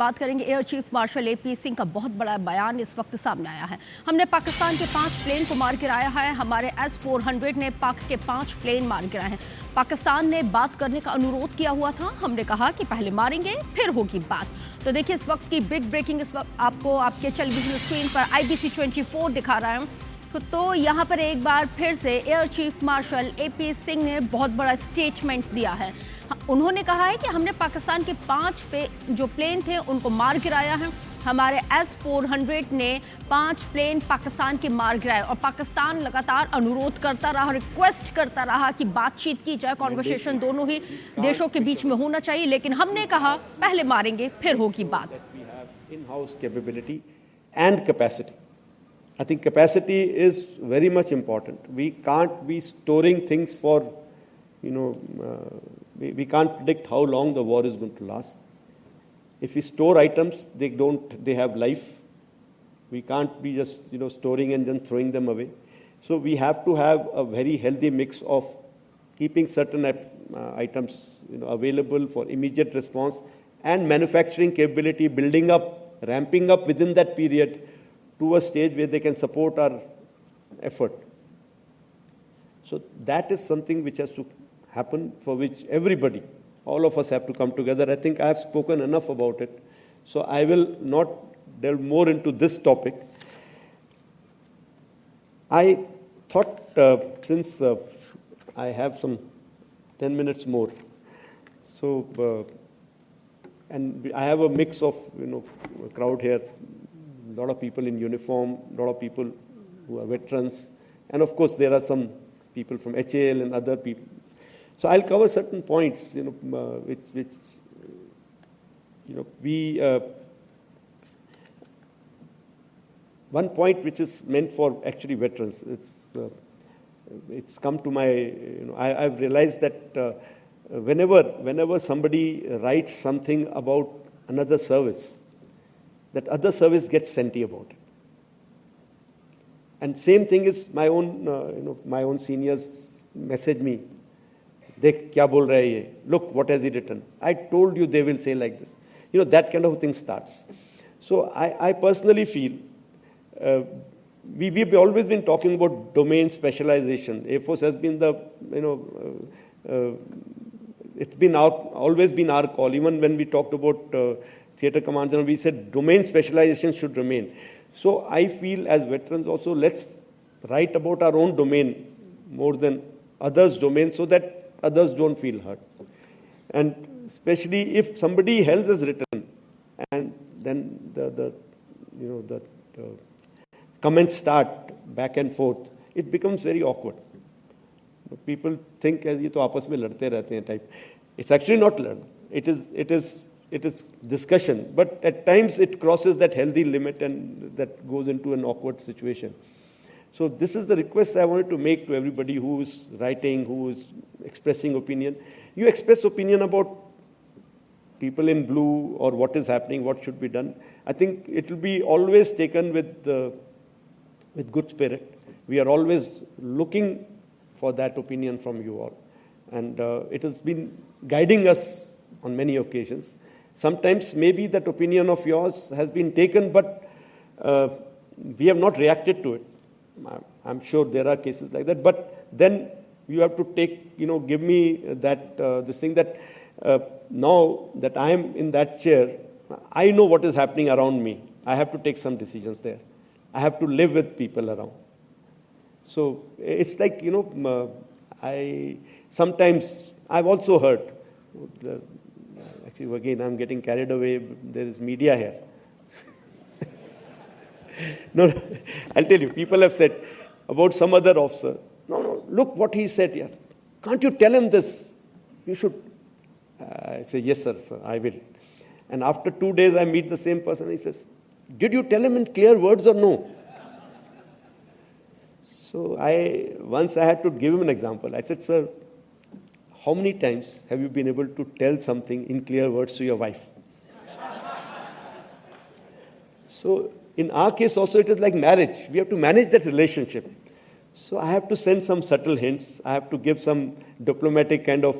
बात करेंगे। Air chief marshal AP Singh का बहुत बड़ा बयान इस वक्त सामने आया है। हमने पाकिस्तान के 5 प्लेन को मार गिराया है। हमारे S-400 ने पाक के 5 प्लेन मार गिराए हैं। पाकिस्तान ने बात करने का अनुरोध किया हुआ था। हमने कहा कि पहले मारेंगे फिर होगी बात। तो देखिए इस वक्त की बिग ब्रेकिंग इस वक्त आपको आपके टेलीविजन स्क्रीन पर IBC 24 दिखा रहा है। तो यहाँ पर एक बार फिर से air chief marshal AP Singh ने बहुत बड़ा स्टेटमेंट दिया है। उन्होंने कहा है कि हमने पाकिस्तान के 5 जो प्लेन थे उनको मार गिराया है। हमारे S-400 ने 5 प्लेन पाकिस्तान के मार गिराए और पाकिस्तान लगातार अनुरोध करता रहा, रिक्वेस्ट करता रहा कि बातचीत की जाए, कॉन्वर्सेशन दोनों ही देशों के बीच में होना चाहिए, लेकिन हमने कहा पहले मारेंगे फिर होगी बात। In-house capability and capacity. I think capacity is very much important. We can't be storing things for, we can't predict how long the war is going to last. If we store items, they have life. We can't be just, storing and then throwing them away. So we have to have a very healthy mix of keeping certain items, available for immediate response and manufacturing capability, building up, ramping up within that period to a stage where they can support our effort. So that is something which has to happen, for which everybody, all of us have to come together. I think I have spoken enough about it, so I will not delve more into this topic. I thought since I have some 10 minutes more, so and I have a mix of crowd here. A lot of people in uniform, a lot of people who are veterans, and of course there are some people from HAL and other people. So I'll cover certain points, which we. One point which is meant for actually veterans. It's come to my. I've realized that whenever somebody writes something about another service, that other service gets senti about it. And same thing is my own seniors message me. Dekh kya bol raha hai ye? Look, what has he written? I told you they will say like this. That kind of thing starts. So I personally feel we've always been talking about domain specialization. Air Force has been it's been always been our call. Even when we talked about theatre command general, we said domain specialization should remain. So I feel as veterans also, let's write about our own domain more than others' domain, so that others don't feel hurt. And especially if somebody else has written, and then the comments start back and forth, it becomes very awkward. People think as ye to aapas mein ladte rehte hain type. It's actually not learn. It is discussion, but at times it crosses that healthy limit and that goes into an awkward situation. So this is the request I wanted to make to everybody who is writing, who is expressing opinion. You express opinion about people in blue or what is happening, what should be done. I think it will be always taken with good spirit. We are always looking for that opinion from you all. And it has been guiding us on many occasions. Sometimes maybe that opinion of yours has been taken, but we have not reacted to it. I'm sure there are cases like that. But then you have to take, give me that, this thing that now that I am in that chair, I know what is happening around me. I have to take some decisions there. I have to live with people around. So it's like, sometimes I've also heard, actually again I'm getting carried away, there is media here. No, I'll tell you, people have said about some other officer, no, look what he said here. Can't you tell him this? You should. I say, yes sir, I will. And after 2 days I meet the same person, he says, did you tell him in clear words or no? So once I had to give him an example. I said, sir, how many times have you been able to tell something in clear words to your wife? So in our case also, it is like marriage. We have to manage that relationship. So I have to send some subtle hints. I have to give some diplomatic kind of,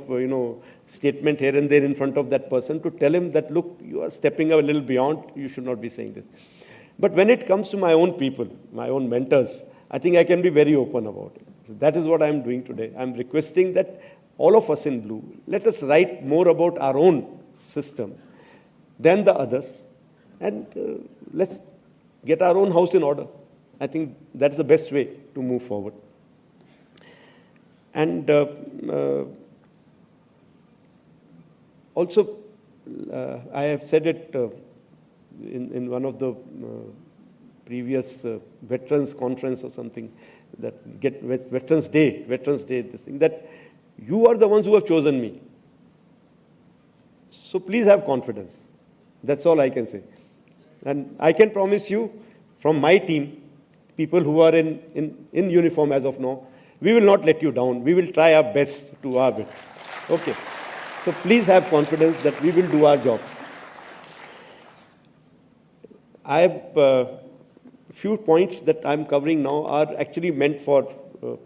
statement here and there in front of that person to tell him that, look, you are stepping a little beyond. You should not be saying this. But when it comes to my own people, my own mentors, I think I can be very open about it. So that is what I'm doing today. I'm requesting that all of us in blue, let us write more about our own system than the others. And let's get our own house in order. I think that's the best way to move forward. And also, I have said it in one of the previous Veterans Conference or something, that Veterans Day, this thing, that you are the ones who have chosen me. So please have confidence. That's all I can say. And I can promise you, from my team, people who are in uniform as of now, we will not let you down. We will try our best to our bit. Okay. So please have confidence that we will do our job. I have few points that I'm covering now are actually meant for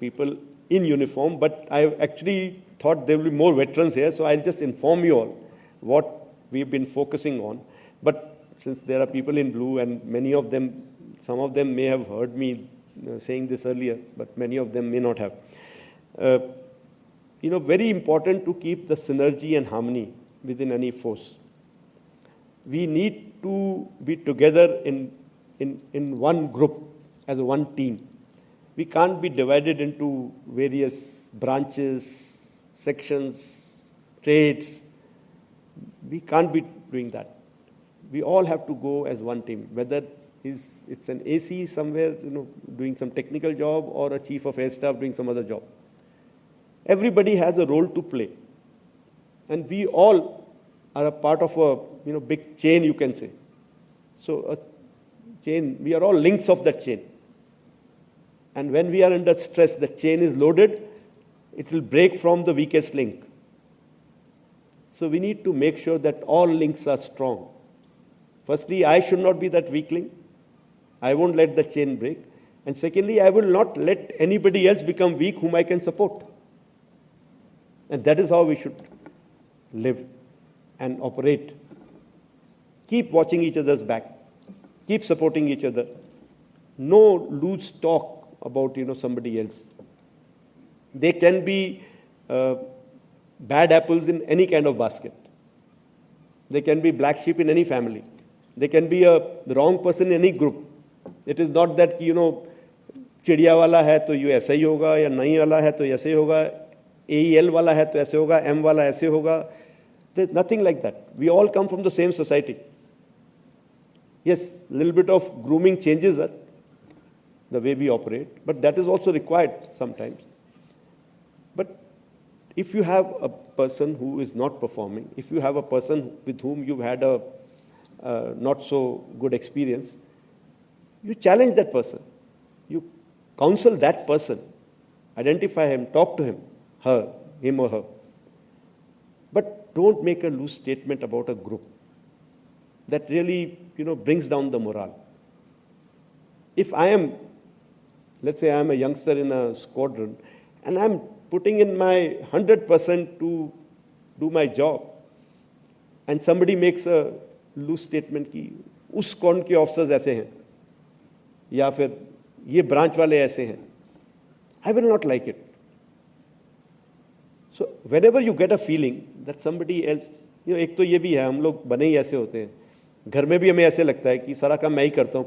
people in uniform, but I actually thought there will be more veterans here, so I'll just inform you all what we've been focusing on. But since there are people in blue, and many of them, some of them may have heard me saying this earlier, but many of them may not have. Very important to keep the synergy and harmony within any force. We need to be together in one group, as one team. We can't be divided into various branches, sections, trades. We can't be doing that. We all have to go as one team, whether it's an AC somewhere, doing some technical job, or a chief of air staff doing some other job. Everybody has a role to play. And we all are a part of a big chain, you can say. So a chain, we are all links of that chain. And when we are under stress, the chain is loaded, it will break from the weakest link. So we need to make sure that all links are strong. Firstly, I should not be that weak link. I won't let the chain break. And secondly, I will not let anybody else become weak whom I can support. And that is how we should live and operate. Keep watching each other's back. Keep supporting each other. No loose talk about somebody else. There can be bad apples in any kind of basket. There can be black sheep in any family. There can be the wrong person in any group. It is not that चिड़िया वाला है तो ये ऐसा ही होगा, या नहीं वाला है तो ऐसे ही होगा, AEL वाला है तो ऐसे होगा, M वाला ऐसे होगा. There's nothing like that. We all come from the same society. Yes, a little bit of grooming changes us, the way we operate, but that is also required sometimes. But if you have a person who is not performing, if you have a person with whom you've had a not so good experience, you challenge that person. You counsel that person, identify him, talk to him or her. But don't make a loose statement about a group. That really, brings down the morale. If I am, let's say I am a youngster in a squadron, and I'm putting in my 100% to do my job, and somebody makes a loose statement कि उस squadron के officers ऐसे हैं, या फिर ये branch वाले ऐसे हैं, I will not like it. So whenever you get a feeling that somebody else, एक तो ये भी है, हम लोग बने ही ऐसे होते हैं, घर में भी हमें ऐसे लगता है कि सारा काम मैं ही करता हूँ,